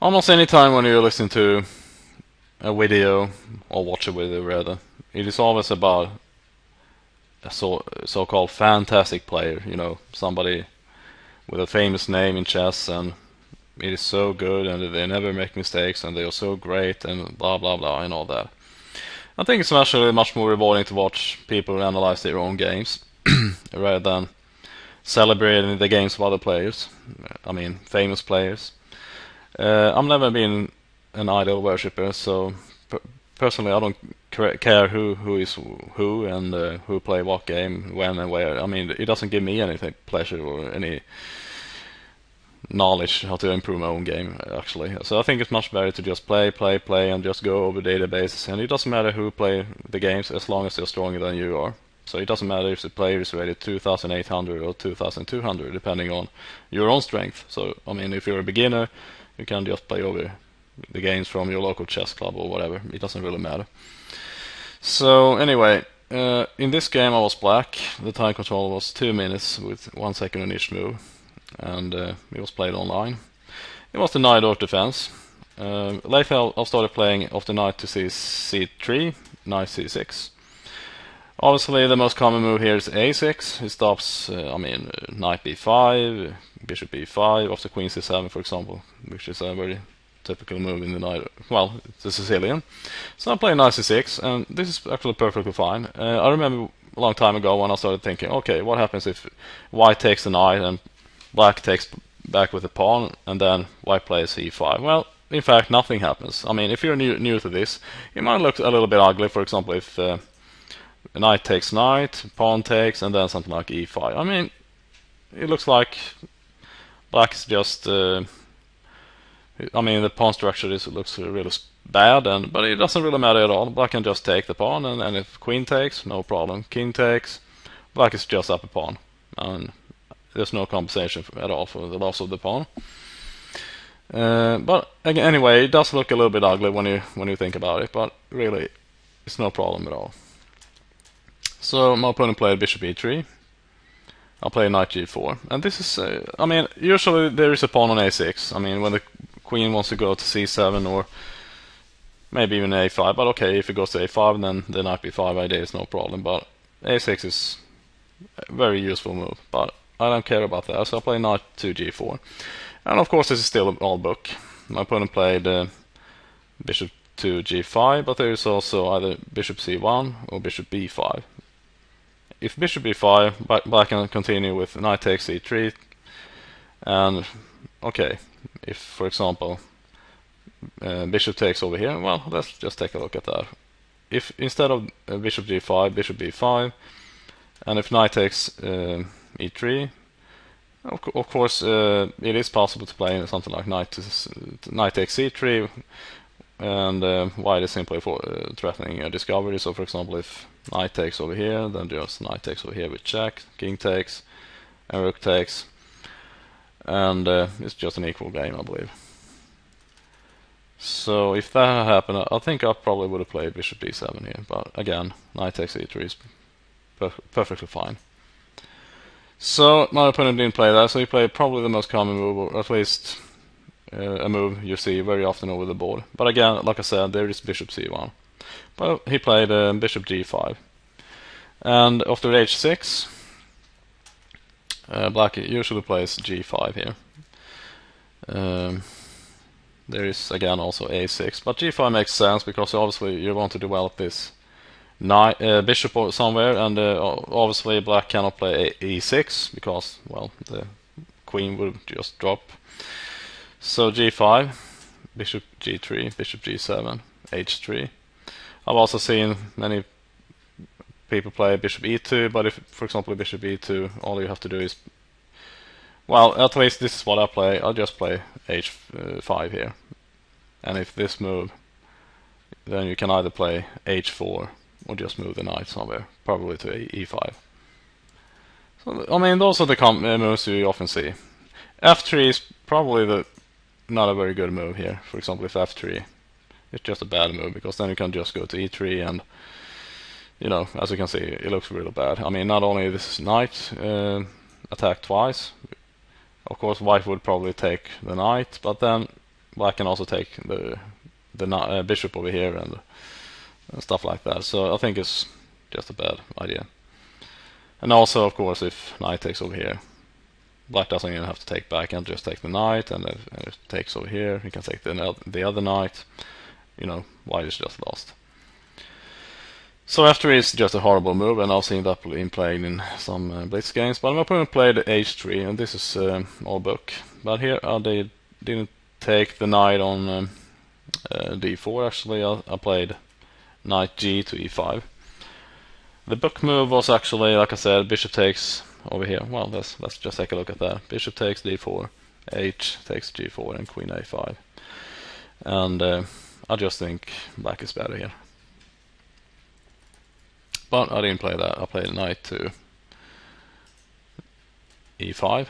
Almost any time when you listen to a video or watch a video rather, it is always about a so-called fantastic player. You know, somebody with a famous name in chess, and it is so good, and they never make mistakes, and they are so great, and blah blah blah, and all that. I think it's actually much more rewarding to watch people analyze their own games rather than celebrating the games of other players. I mean, famous players. I've never been an idol worshipper, so personally, I don't care who is who and who play what game, when and where. I mean, it doesn't give me any pleasure or any knowledge how to improve my own game, actually. So I think it's much better to just play, and just go over databases. And it doesn't matter who play the games as long as they're stronger than you are. So it doesn't matter if the player is rated 2,800 or 2,200, depending on your own strength. So, I mean, if you're a beginner, you can just play over the games from your local chess club or whatever. It doesn't really matter. So, anyway, in this game I was black. The time control was 2 minutes with 1 second on each move. And it was played online. It was the knight off defense. Later I started playing off the knight to c3, knight c6. Obviously the most common move here is a6. It stops, knight b5, bishop b5, after queen c7 for example, which is a very typical move in the knight, well, it's a Sicilian. So I'm playing knight c6, and this is actually perfectly fine. I remember a long time ago when I started thinking, okay, what happens if white takes the knight and black takes back with the pawn, and then white plays e5. Well, in fact, nothing happens. I mean, if you're new to this, it might look a little bit ugly. For example, if knight takes knight, pawn takes, and then something like e5. I mean, it looks like black is just... the pawn structure looks really bad, but it doesn't really matter at all. Black can just take the pawn, and if queen takes, no problem. King takes, black is just up a pawn. And there's no compensation at all for the loss of the pawn. But again, anyway, it does look a little bit ugly when you think about it, but really, it's no problem at all. So my opponent played bishop e3. I'll play knight g4, and this is, usually there is a pawn on a6. I mean, when the queen wants to go to c7 or maybe even a5, but okay, if it goes to a5, then the knight b5 idea is no problem. But a6 is a very useful move, but I don't care about that, so I play knight to g4. And of course this is still an old book. My opponent played bishop to g5, but there is also either bishop c1 or bishop b5. If bishop b5, black can continue with knight takes e3, and okay, if for example bishop takes over here, well, let's just take a look at that. If instead of bishop g5, bishop b5, and if knight takes e3, of course it is possible to play something like knight takes c3, and white is simply threatening a discovery. So for example, if knight takes over here, then just knight takes over here with check, king takes, and rook takes, and it's just an equal game, I believe. So if that had happened, I think I probably would have played bishop d7 here, but again, knight takes e3 is perfectly fine. So my opponent didn't play that, so he played probably the most common move, or at least a move you see very often over the board. But again, like I said, there is bishop c1. But he played bishop g5. And after h6, black usually plays g5 here. There is again also a6, but g5 makes sense because obviously you want to develop this bishop somewhere, and obviously black cannot play e6 because, well, the queen would just drop. So g5, bishop g3, bishop g7, h3. I've also seen many people play bishop e2, but if, for example, bishop e2, all you have to do is, well, at least this is what I play. I'll just play h5 here, and if this move, then you can either play h4 or just move the knight somewhere, probably to e5. So, I mean, those are the moves you often see. f3 is probably not a very good move here. For example, if f3, it's just a bad move, because then you can just go to e3, and you know, as you can see, it looks really bad. I mean, not only this knight attacked twice, of course white would probably take the knight, but then black can also take the bishop over here and stuff like that. So I think it's just a bad idea. And also, of course, if knight takes over here, black doesn't even have to take back and just take the knight, and if it takes over here, he can take the other knight. You know, white is just lost. So after is just a horrible move, and I've seen that being played in some blitz games. But my opponent played h3, and this is all book. But here they didn't take the knight on d4. Actually, I played knight g to e5. The book move was actually, like I said, bishop takes over here. Well, let's just take a look at that. Bishop takes d4, h takes g4, and queen a5. And I just think black is better here. But I didn't play that. I played knight to e5.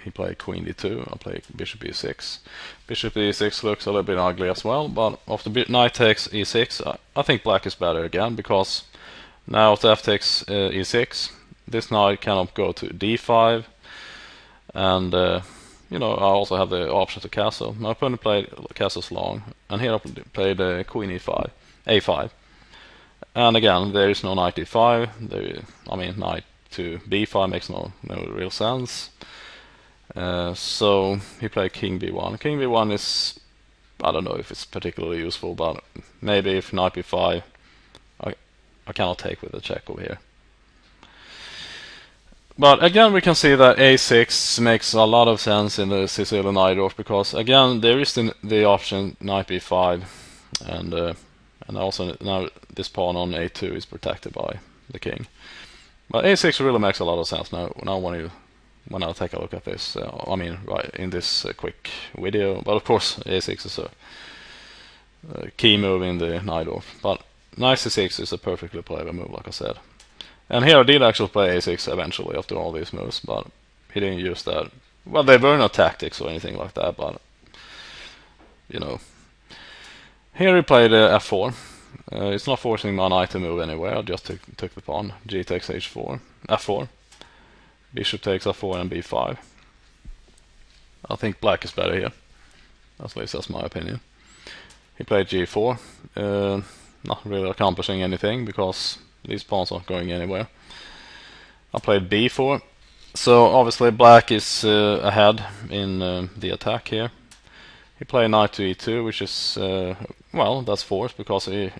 He played queen d2. I played bishop e6. Bishop e6 looks a little bit ugly as well, but after knight takes e6, I think black is better again, because now if f takes e6, this knight cannot go to d5, and you know, I also have the option to castle. My opponent played castles long, and here I played queen e5, a5. And again, there is no knight e5. I mean, knight to b5 makes no real sense. So he played king b1. King b1 is, I don't know if it's particularly useful, but maybe if knight b5, I cannot take with a check over here. But again, we can see that a6 makes a lot of sense in the Sicilian Najdorf, because again, there is the option knight b5, and also now this pawn on a2 is protected by the king. But a6 really makes a lot of sense now when I take a look at this. I mean, right in this quick video. But of course, a6 is a key move in the Najdorf. But knight c6 is a perfectly playable move, like I said. And here I did actually play a6 eventually after all these moves, but he didn't use that. Well, there were no tactics or anything like that, but you know. Here he played f4. It's not forcing my knight to move anywhere. I just took the pawn. G takes h4, f4. Bishop takes f4 and b5. I think black is better here. At least that's my opinion. He played g4. Not really accomplishing anything because these pawns aren't going anywhere. I played b4. So obviously black is ahead in the attack here. He played knight to e2, which is well, that's forced because the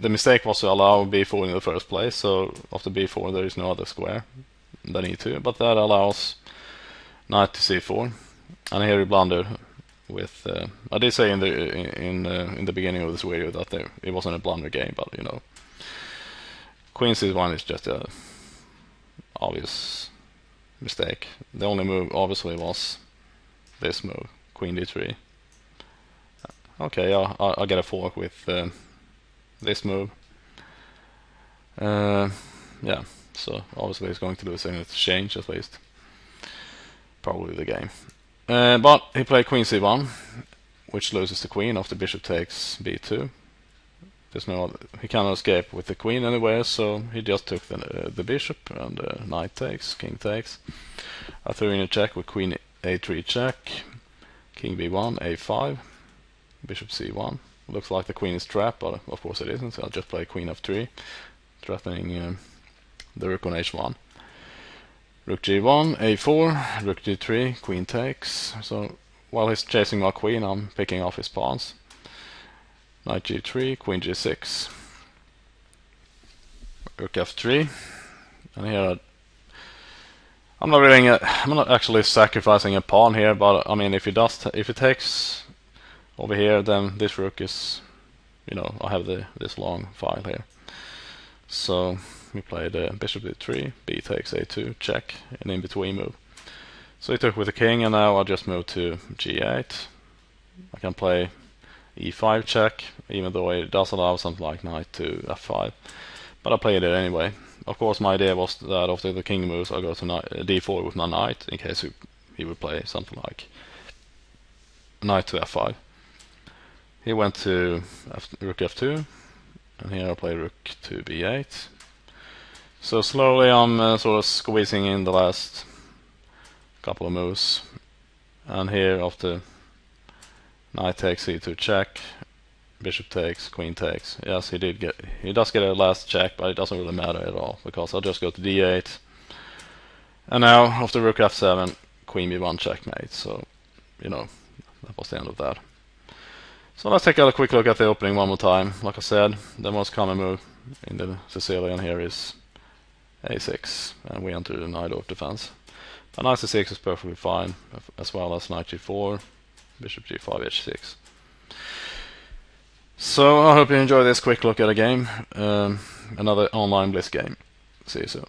mistake was to allow b4 in the first place. So after b4 there is no other square than e2, but that allows knight to c4. And here he blundered with. I did say in the beginning of this video that it wasn't a blunder game, but you know, queen c1 is just a obvious mistake. The only move obviously was this move, queen d3. Okay, I'll get a fork with this move. Yeah, so obviously he's going to lose in exchange at least. Probably the game. But he played queen c1, which loses the queen after bishop takes b2. There's no he cannot escape with the queen anywhere, so he just took the bishop, and knight takes, king takes. I threw in a check with queen a3 check, king b1, a5, bishop c1. Looks like the queen is trapped, but of course it isn't, so I'll just play queen f3, threatening the rook on h1. Rook g1, a4, rook g3, queen takes. So while he's chasing my queen, I'm picking off his pawns. Knight g3, queen g6, rook f3, and here I'm not actually sacrificing a pawn here, but I mean if he takes over here, then this rook is, you know, I have this long file here. So we played bishop d3, b takes a2, check, an in between move. So he took with the king, and now I'll just move to g8. I can play e5 check, even though it does allow something like knight to f5, but I played it anyway. Of course, my idea was that after the king moves, I'll go to d4 with my knight, in case he would play something like knight to f5. He went to rook f2, and here I play rook to b8. So slowly I'm sort of squeezing in the last couple of moves, and here after Knight takes, c2 check, bishop takes, queen takes. Yes, he does get a last check, but it doesn't really matter at all, because I'll just go to d8. And now, after rook f7, queen b1 checkmate. So, you know, that was the end of that. So let's take a quick look at the opening one more time. Like I said, the most common move in the Sicilian here is a6, and we enter the knight off defense. But knight c6 is perfectly fine, as well as knight g4, bishop g5, h6. So I hope you enjoyed this quick look at a game, another online blitz game. See you soon.